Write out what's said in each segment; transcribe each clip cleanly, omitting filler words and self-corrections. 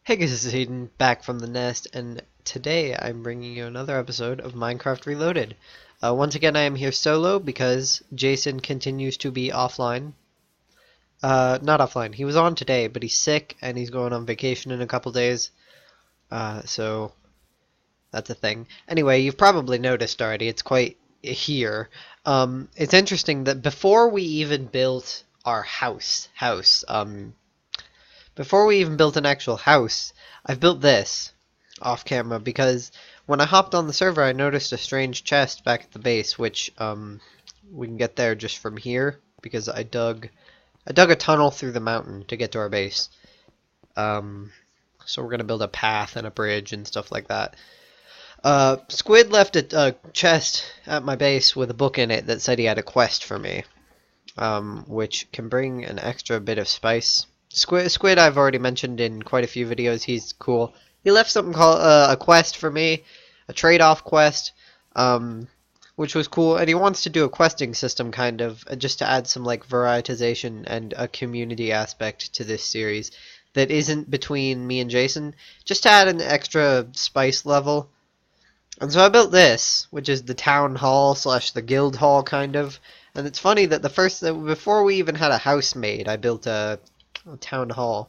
Hey guys, this is Hayden, back from the nest, and today I'm bringing you another episode of Minecraft Reloaded. Once again, I am here solo because Jason continues to be offline. Not offline, he was on today, but he's sick and he's going on vacation in a couple days, so that's a thing. Anyway, you've probably noticed already, it's quite here. It's interesting that before we even built our before we even built an actual house, I've built this off camera because when I hopped on the server, I noticed a strange chest back at the base, which we can get there just from here because I dug a tunnel through the mountain to get to our base. So we're gonna build a path and a bridge and stuff like that. Squid left a chest at my base with a book in it that said he had a quest for me, which can bring an extra bit of spice. Squid I've already mentioned in quite a few videos. He's cool. He left something called a quest for me, a trade-off quest, which was cool. And he wants to do a questing system, kind of, just to add some like varietization and a community aspect to this series that isn't between me and Jason, just to add an extra spice level. And so I built this, which is the town hall slash the guild hall, kind of. And it's funny that before we even had a house made, I built a town hall.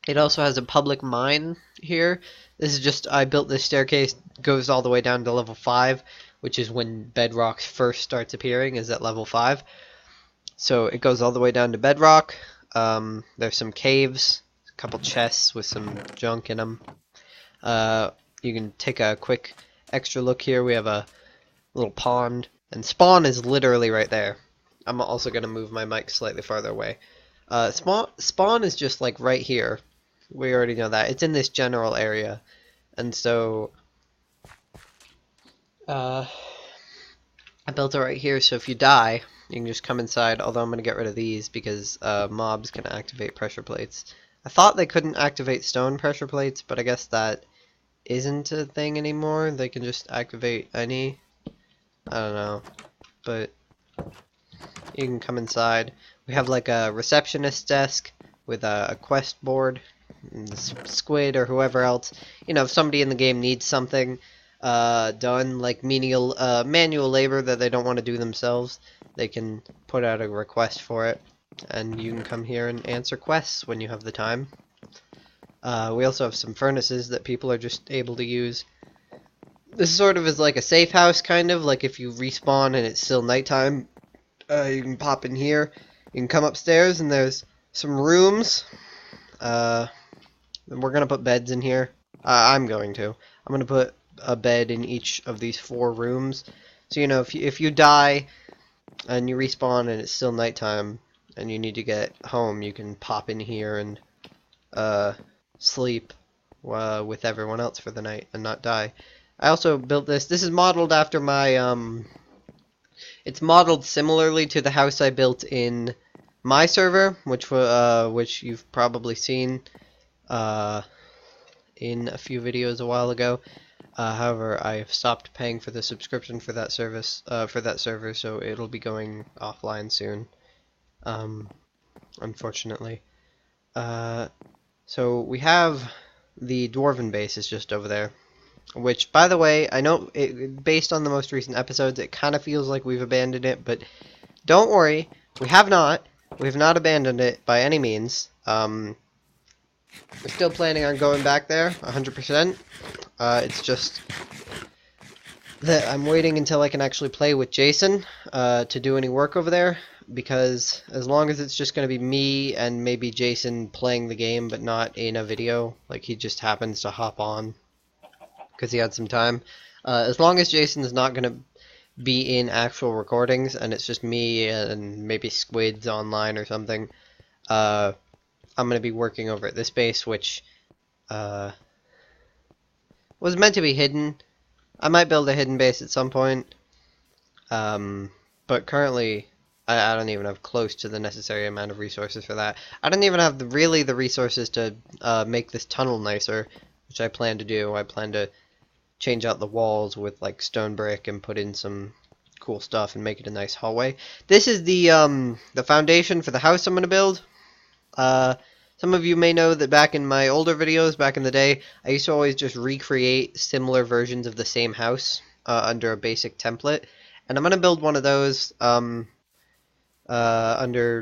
It also has a public mine here. This is just, I built this staircase, goes all the way down to level 5, which is when bedrock first starts appearing, is at level 5. So it goes all the way down to bedrock. There's some caves, a couple chests with some junk in them. You can take a quick extra look here. We have a little pond, and spawn is literally right there. I'm also going to move my mic slightly farther away. Spawn is just like right here. We already know that. It's in this general area. And so I built it right here, so if you die, you can just come inside, although I'm going to get rid of these because mobs can activate pressure plates. I thought they couldn't activate stone pressure plates, but I guess that isn't a thing anymore. They can just activate any. I don't know. But you can come inside. We have like a receptionist desk with a quest board. And Squid or whoever else, you know, if somebody in the game needs something done, like menial manual labor that they don't want to do themselves, they can put out a request for it, and you can come here and answer quests when you have the time. We also have some furnaces that people are just able to use. This sort of is like a safe house, kind of like if you respawn and it's still nighttime, you can pop in here. You can come upstairs and there's some rooms. We're gonna put beds in here. I'm going to. I'm gonna put a bed in each of these 4 rooms. So you know, if you die and you respawn and it's still nighttime and you need to get home, you can pop in here and sleep with everyone else for the night and not die. I also built this. This is modeled after my It's modeled similarly to the house I built in my server, which you've probably seen in a few videos a while ago. However, I've stopped paying for the subscription for that server, so it'll be going offline soon. Unfortunately. So we have the dwarven base is just over there. Which, by the way, I know based on the most recent episodes, it kind of feels like we've abandoned it, but don't worry, we have not. We have not abandoned it by any means. We're still planning on going back there, 100%. It's just that I'm waiting until I can actually play with Jason to do any work over there, because as long as it's just going to be me and maybe Jason playing the game, but not in a video, like he just happens to hop on because he had some time. As long as Jason is not going to be in actual recordings and it's just me and maybe Squid's online or something, I'm going to be working over at this base, which was meant to be hidden. I might build a hidden base at some point, but currently I don't even have close to the necessary amount of resources for that. I don't even have really the resources to make this tunnel nicer, which I plan to do. I plan to change out the walls with like stone brick and put in some cool stuff and make it a nice hallway. This is the foundation for the house I'm going to build. Some of you may know that back in my older videos, back in the day, I used to always just recreate similar versions of the same house under a basic template. And I'm going to build one of those under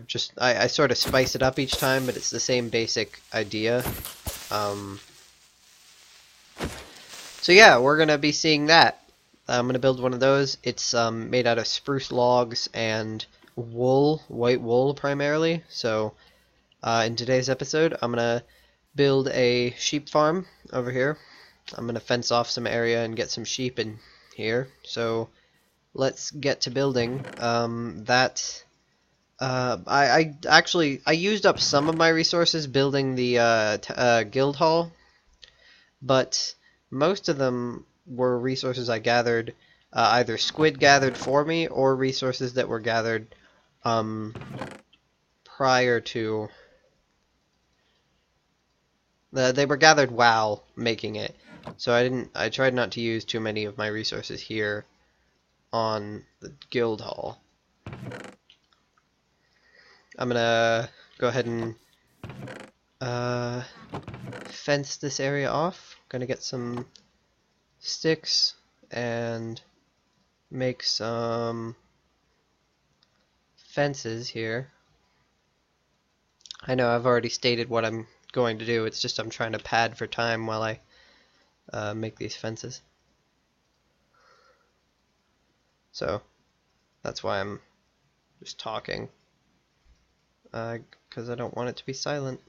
just, I sort of spice it up each time, but it's the same basic idea. So yeah, we're going to be seeing that. I'm going to build one of those. It's made out of spruce logs and wool, white wool primarily. So in today's episode, I'm going to build a sheep farm over here. I'm going to fence off some area and get some sheep in here. So let's get to building. I actually used up some of my resources building the guild hall, but most of them were resources I gathered, either Squid gathered for me or resources that were gathered prior to. They were gathered while making it, so I tried not to use too many of my resources here on the guild hall. I'm gonna go ahead and fence this area off. Gonna get some sticks and make some fences here. I know I've already stated what I'm going to do, it's just I'm trying to pad for time while I make these fences. So that's why I'm just talking, because I don't want it to be silent.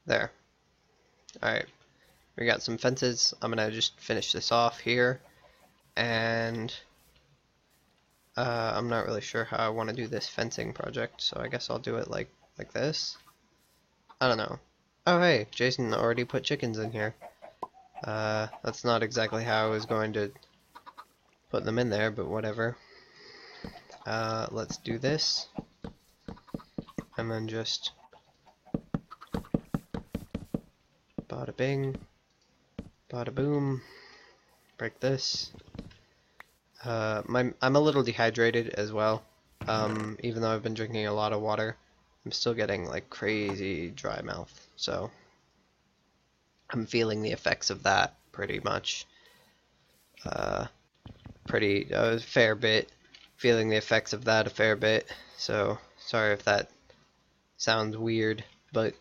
There. Alright, we got some fences. I'm gonna just finish this off here, and I'm not really sure how I want to do this fencing project, so I guess I'll do it like this. I don't know. Oh hey, Jason already put chickens in here. That's not exactly how I was going to put them in there, but whatever. Let's do this, and then just bada bing, bada boom, break this. I'm a little dehydrated as well. Even though I've been drinking a lot of water, I'm still getting like crazy dry mouth. So I'm feeling the effects of that pretty much. A fair bit. Feeling the effects of that a fair bit. So sorry if that sounds weird, but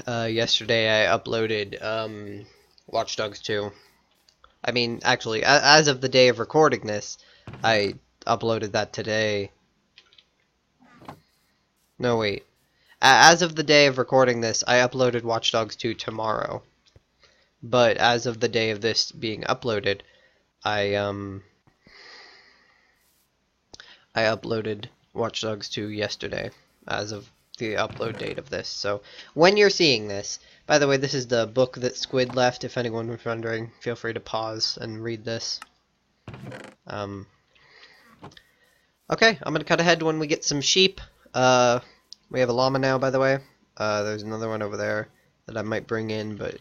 yesterday I uploaded Watch Dogs 2. I mean, actually, as of the day of recording this, I uploaded that today. No, wait. As of the day of recording this, I uploaded Watch Dogs 2 tomorrow. But as of the day of this being uploaded, I uploaded Watch Dogs 2 yesterday, as of the upload date of this. So when you're seeing this, by the way, this is the book that Squid left. If anyone was wondering, feel free to pause and read this. Okay, I'm gonna cut ahead when we get some sheep. We have a llama now, by the way. There's another one over there that I might bring in, but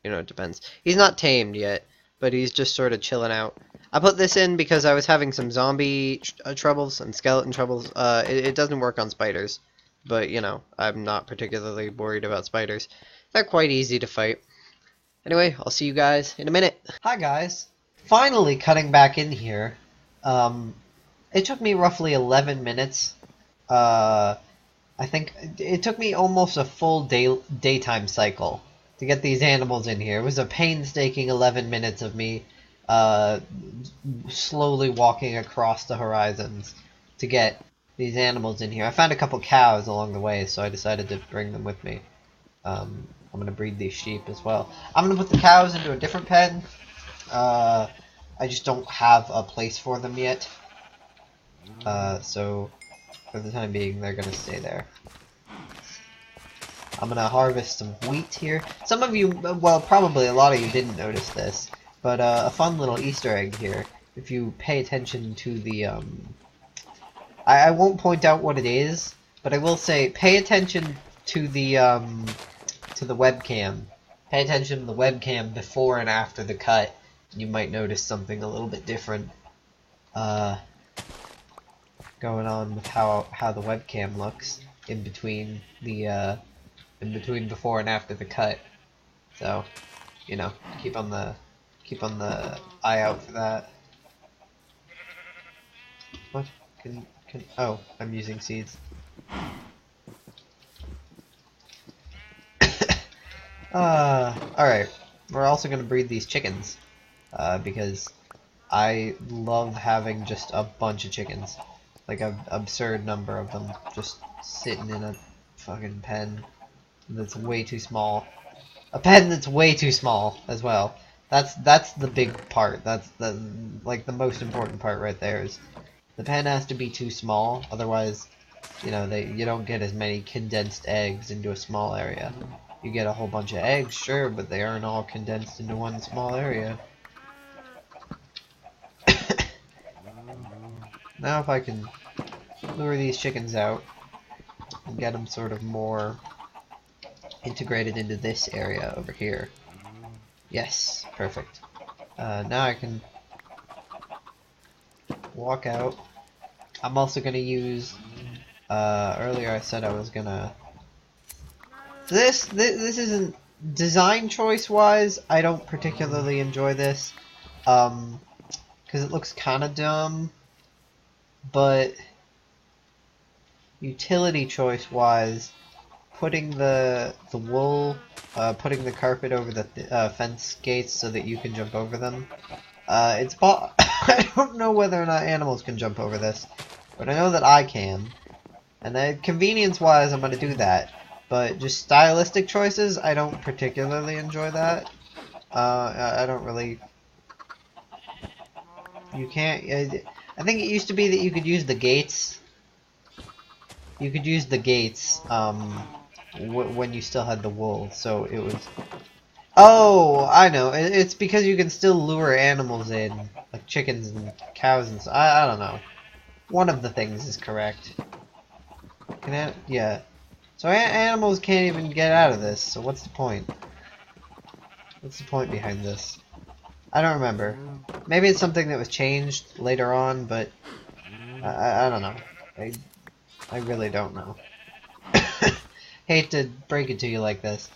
you know, it depends. He's not tamed yet, but he's just sort of chilling out. I put this in because I was having some zombie troubles and skeleton troubles. It doesn't work on spiders, but you know, I'm not particularly worried about spiders. They're quite easy to fight. Anyway, I'll see you guys in a minute. Hi guys. Finally cutting back in here. It took me roughly 11 minutes. I think it took me almost a full daytime cycle to get these animals in here. It was a painstaking 11 minutes of me slowly walking across the horizons to get these animals in here. I found a couple cows along the way, so I decided to bring them with me. I'm going to breed these sheep as well. I'm going to put the cows into a different pen. I just don't have a place for them yet. So for the time being, they're going to stay there. I'm going to harvest some wheat here. Some of you, well, probably a lot of you didn't notice this, but a fun little Easter egg here. If you pay attention to the, I won't point out what it is, but I will say pay attention to the webcam. Pay attention to the webcam before and after the cut. You might notice something a little bit different. going on with how the webcam looks in between before and after the cut. So, you know, keep on the eye out for that. What? Oh, I'm using seeds. Alright. We're also gonna breed these chickens. Because I love having just a bunch of chickens. Like an absurd number of them just sitting in a fucking pen that's way too small. A pen that's way too small as well. That's the big part. That's the most important part right there is the pen has to be too small, otherwise, you know, you don't get as many condensed eggs into a small area. You get a whole bunch of eggs, sure, but they aren't all condensed into one small area. Now if I can lure these chickens out and get them sort of more integrated into this area over here. Yes, perfect. Now I can walk out. I'm also going to use, earlier I said I was going to, this isn't, design choice wise, I don't particularly enjoy this, because it looks kind of dumb, but utility choice wise, putting the wool, putting the carpet over the fence gates so that you can jump over them. I don't know whether or not animals can jump over this, but I know that I can. And then convenience-wise, I'm going to do that. But just stylistic choices, I don't particularly enjoy that. I don't really... You can't... I think it used to be that you could use the gates. You could use the gates, when you still had the wool, so it was... Oh, I know. It's because you can still lure animals in, like chickens and cows and stuff. I don't know. One of the things is correct. Yeah. So animals can't even get out of this, so what's the point? What's the point behind this? I don't remember. Maybe it's something that was changed later on, but I don't know. I really don't know. Hate to break it to you like this.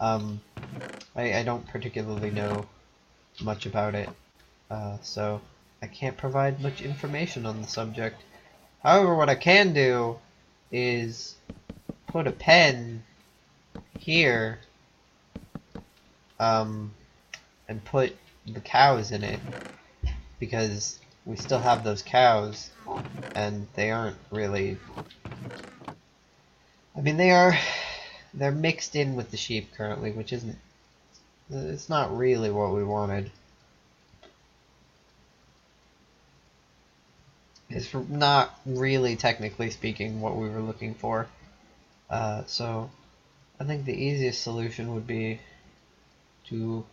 I don't particularly know much about it, so I can't provide much information on the subject. However, what I can do is put a pen here, and put the cows in it, because we still have those cows, and they aren't really... I mean, they're mixed in with the sheep currently, which isn't... It's not really what we wanted. It's not really, technically speaking, what we were looking for. So, I think the easiest solution would be to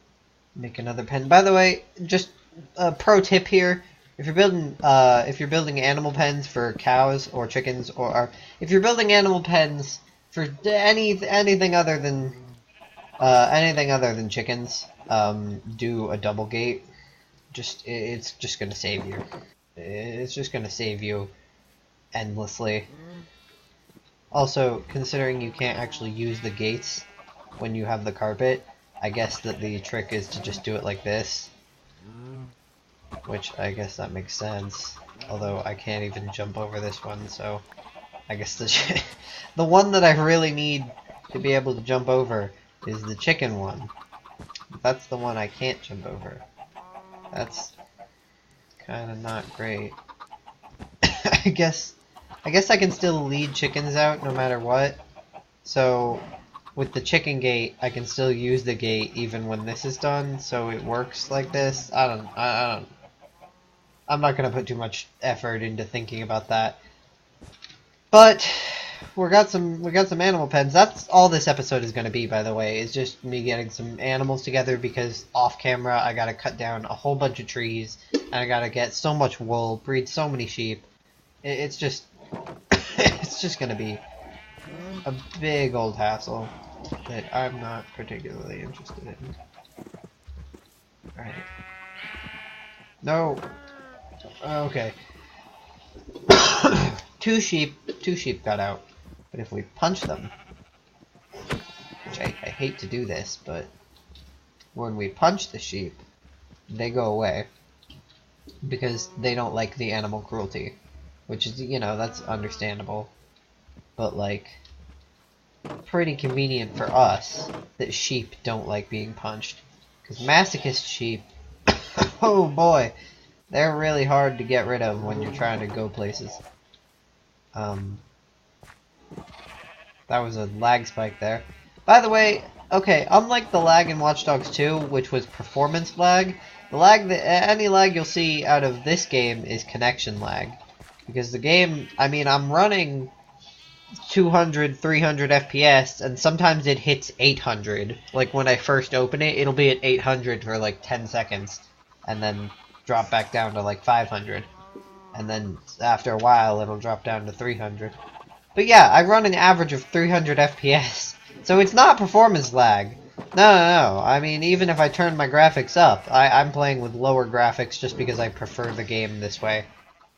make another pen. By the way, just a pro tip here: if you're building animal pens for cows or chickens, or if you're building animal pens for anything other than chickens, do a double gate. It's just gonna save you. It's just gonna save you endlessly. Also, considering you can't actually use the gates when you have the carpet, I guess that the trick is to just do it like this. Which, I guess that makes sense. Although, I can't even jump over this one, so... I guess the one that I really need to be able to jump over is the chicken one. That's the one I can't jump over. That's kinda not great. I guess I can still lead chickens out no matter what. So with the chicken gate, I can still use the gate even when this is done, so it works like this. I'm not gonna put too much effort into thinking about that. But we got some animal pens. That's all this episode is going to be, by the way, is just me getting some animals together, because off camera I got to cut down a whole bunch of trees, and I got to get so much wool, breed so many sheep. It's just it's just going to be a big old hassle that I'm not particularly interested in. Alright. No. Okay. Two sheep got out. But if we punch them, which I hate to do this, but when we punch the sheep, they go away. Because they don't like the animal cruelty. Which is, you know, that's understandable. But, like, pretty convenient for us that sheep don't like being punched. Because masochist sheep, oh boy, they're really hard to get rid of when you're trying to go places. That was a lag spike there. By the way, okay, unlike the lag in Watch Dogs 2, which was performance lag, the lag any lag you'll see out of this game is connection lag. Because the game, I mean, I'm running 200, 300 FPS, and sometimes it hits 800. Like, when I first open it, it'll be at 800 for like 10 seconds, and then drop back down to like 500. And then after a while, it'll drop down to 300. But yeah, I run an average of 300 FPS, so it's not performance lag. No. I mean, even if I turn my graphics up, I'm playing with lower graphics just because I prefer the game this way.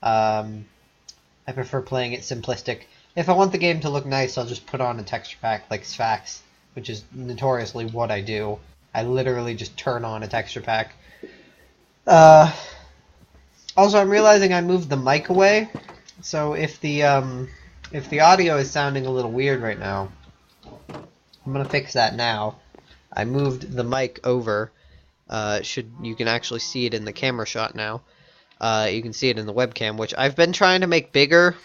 I prefer playing it simplistic. If I want the game to look nice, I'll just put on a texture pack like Sphax, which is notoriously what I do. I literally just turn on a texture pack. Also, I'm realizing I moved the mic away, so if the audio is sounding a little weird right now, I'm gonna fix that now. I moved the mic over. You can actually see it in the camera shot now. You can see it in the webcam, which I've been trying to make bigger.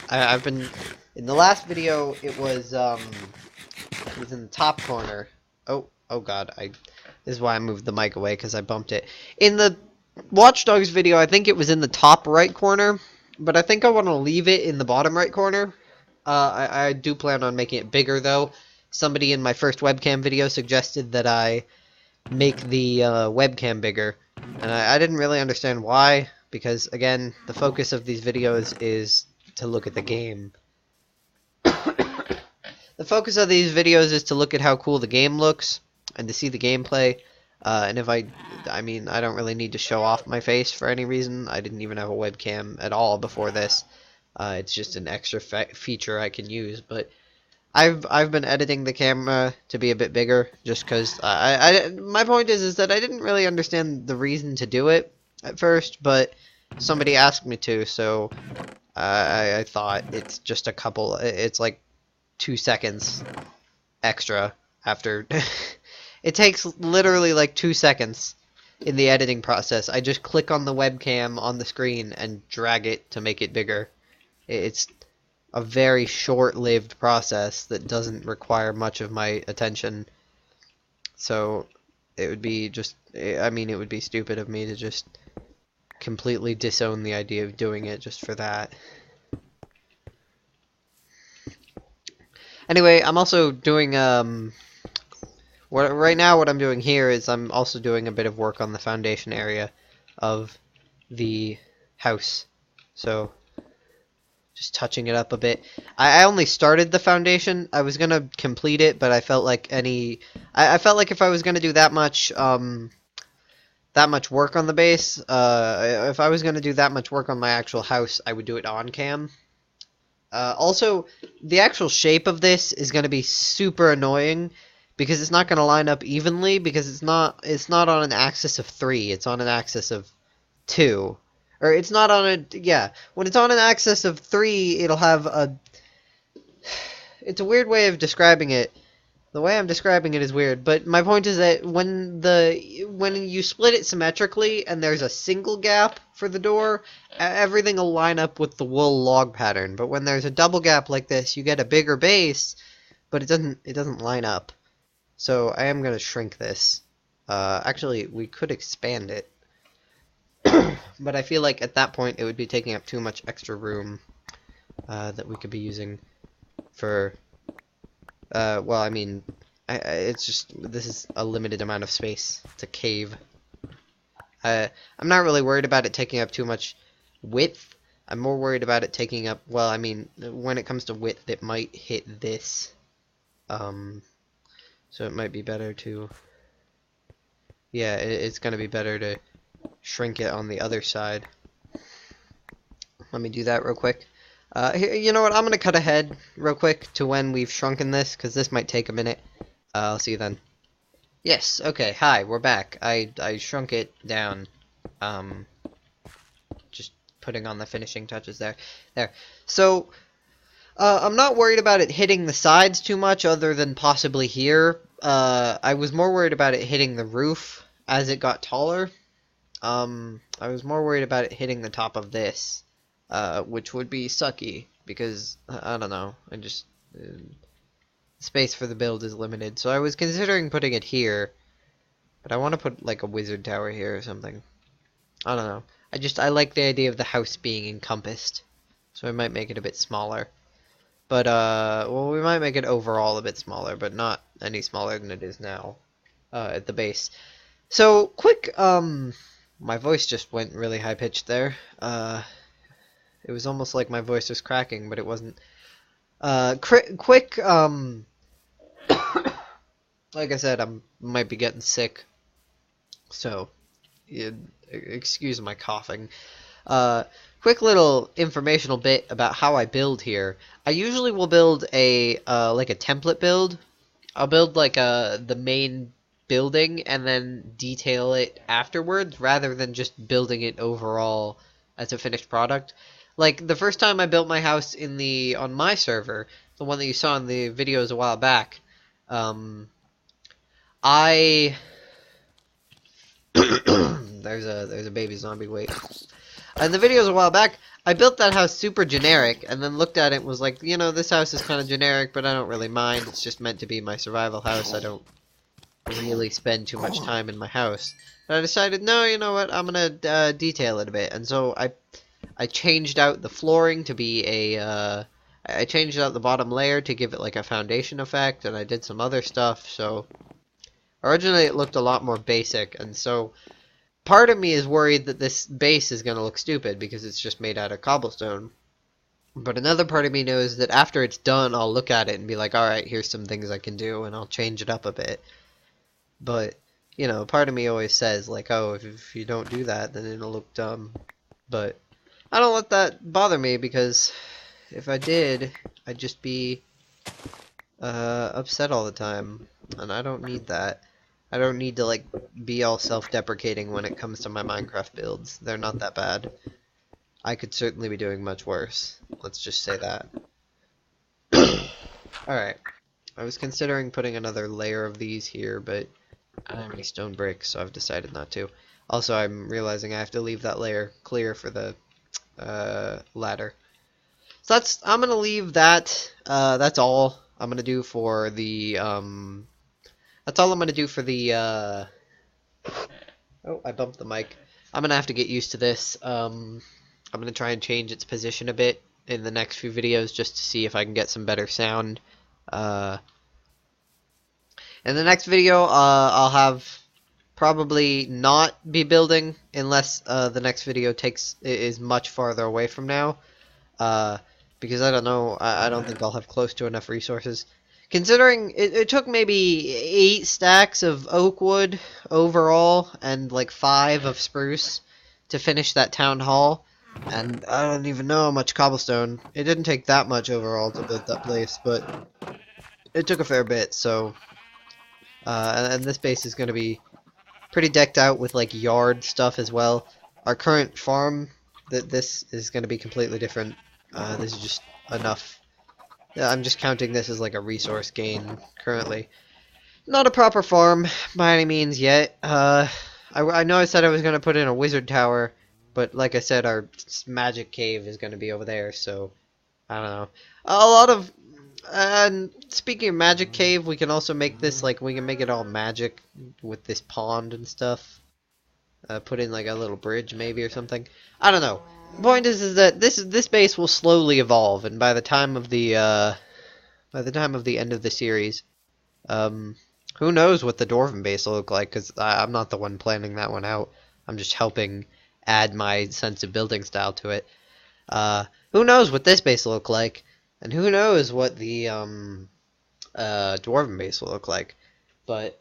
I've been in the last video. It was in the top corner. Oh God! This is why I moved the mic away, because I bumped it. In the Watch Dogs video, I think it was in the top right corner, but I think I want to leave it in the bottom right corner. I do plan on making it bigger, though. Somebody in my first webcam video suggested that I make the webcam bigger, and I didn't really understand why, because, again, the focus of these videos is to look at the game. The focus of these videos is to look at how cool the game looks, and to see the gameplay. And if I mean, I don't really need to show off my face for any reason. I didn't even have a webcam at all before this. It's just an extra feature I can use. But I've been editing the camera to be a bit bigger, just because my point is that I didn't really understand the reason to do it at first, but somebody asked me to, so I thought it's just it's like 2 seconds extra after. It takes literally like 2 seconds in the editing process. I just click on the webcam on the screen and drag it to make it bigger. It's a very short-lived process that doesn't require much of my attention. So it would be it would be stupid of me to just completely disown the idea of doing it just for that. Anyway, I'm also doing right now what I'm doing here is I'm also doing a bit of work on the foundation area of the house. So just touching it up a bit. I only started the foundation. I was gonna complete it, but I felt like I felt like if I was gonna do that much work on the base, if I was gonna do that much work on my actual house, I would do it on cam. Also, the actual shape of this is gonna be super annoying because it's not gonna line up evenly, because it's not on an axis of 3. It's on an axis of 2. Or it's not on a, yeah, when it's on an axis of 3, it'll have a, it's a weird way of describing it. The way I'm describing it is weird, but my point is that when you split it symmetrically and there's a single gap for the door, everything will line up with the wool log pattern. But when there's a double gap like this, you get a bigger base, but it doesn't line up. So I am going to shrink this. Actually, we could expand it. But I feel like at that point it would be taking up too much extra room that we could be using for, well, I mean, it's just, this is a limited amount of space. It's a cave. I'm not really worried about it taking up too much width. I'm more worried about it taking up, well, I mean, when it comes to width, it might hit this. So it might be better to, yeah, it's going to be better to shrink it on the other side. Let me do that real quick. You know what? I'm gonna cut ahead real quick to when we've shrunken this, because this might take a minute. I'll see you then. Yes, okay, hi, we're back. I shrunk it down. Just putting on the finishing touches there. There. So, I'm not worried about it hitting the sides too much, other than possibly here. I was more worried about it hitting the roof as it got taller. I was more worried about it hitting the top of this, which would be sucky, because, I don't know, space for the build is limited, so I was considering putting it here, but I want to put, like, a wizard tower here or something. I don't know. I like the idea of the house being encompassed, so I might make it a bit smaller. But, well, we might make it overall a bit smaller, but not any smaller than it is now, at the base. So, quick, my voice just went really high-pitched there. It was almost like my voice was cracking, but it wasn't. Quick, like I said, I might be getting sick, so, excuse my coughing. Quick little informational bit about how I build here. I usually will build a like a template build. I'll build like the main building and then detail it afterwards, rather than just building it overall as a finished product. Like the first time I built my house on my server, the one that you saw in the videos a while back, there's a baby zombie, wait. In the videos a while back, I built that house super generic, and then looked at it and was like, you know, this house is kind of generic, but I don't really mind. It's just meant to be my survival house. I don't really spend too much time in my house. But I decided, no, you know what, I'm gonna detail it a bit. And so I changed out the flooring to be I changed out the bottom layer to give it like a foundation effect, and I did some other stuff. So originally it looked a lot more basic, and so part of me is worried that this base is going to look stupid because it's just made out of cobblestone. But another part of me knows that after it's done, I'll look at it and be like, alright, here's some things I can do, and I'll change it up a bit. But, you know, part of me always says, like, oh, if you don't do that, then it'll look dumb. But I don't let that bother me, because if I did, I'd just be upset all the time, and I don't need that. I don't need to, like, be all self-deprecating when it comes to my Minecraft builds. They're not that bad. I could certainly be doing much worse. Let's just say that. Alright. I was considering putting another layer of these here, but I don't have any stone bricks, so I've decided not to. Also, I'm realizing I have to leave that layer clear for the ladder. So I'm gonna leave that. That's all I'm gonna do for the, that's all I'm going to do for the, oh, I bumped the mic. I'm going to have to get used to this. I'm going to try and change its position a bit in the next few videos just to see if I can get some better sound. In the next video, I'll have probably not be building unless the next video is much farther away from now. Because I don't know, I don't think I'll have close to enough resources. Considering it took maybe 8 stacks of oak wood overall and like 5 of spruce to finish that town hall, and I don't even know how much cobblestone. It didn't take that much overall to build that place, but it took a fair bit. So and this base is going to be pretty decked out with like yard stuff as well. Our current farm, this is going to be completely different. This is just enough. Yeah, I'm just counting this as like a resource gain currently. Not a proper farm by any means yet. I know I said I was going to put in a wizard tower, but like I said, our magic cave is going to be over there, so I don't know. A lot of, and speaking of magic cave, we can also make this, like, we can make it all magic with this pond and stuff. Put in like a little bridge maybe or something. I don't know. Point is that this base will slowly evolve, and by the time of the end of the series, who knows what the dwarven base will look like? Because I'm not the one planning that one out. I'm just helping add my sense of building style to it. Who knows what this base will look like, and who knows what the dwarven base will look like? But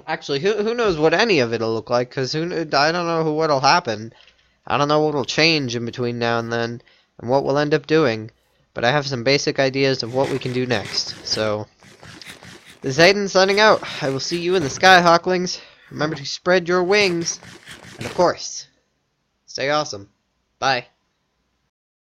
actually, who knows what any of it'll look like? Because I don't know what'll happen. I don't know what'll change in between now and then. and what we'll end up doing, but I have some basic ideas of what we can do next. So, this is Aiden signing out. I will see you in the sky, Hawklings. Remember to spread your wings, and of course, stay awesome. Bye.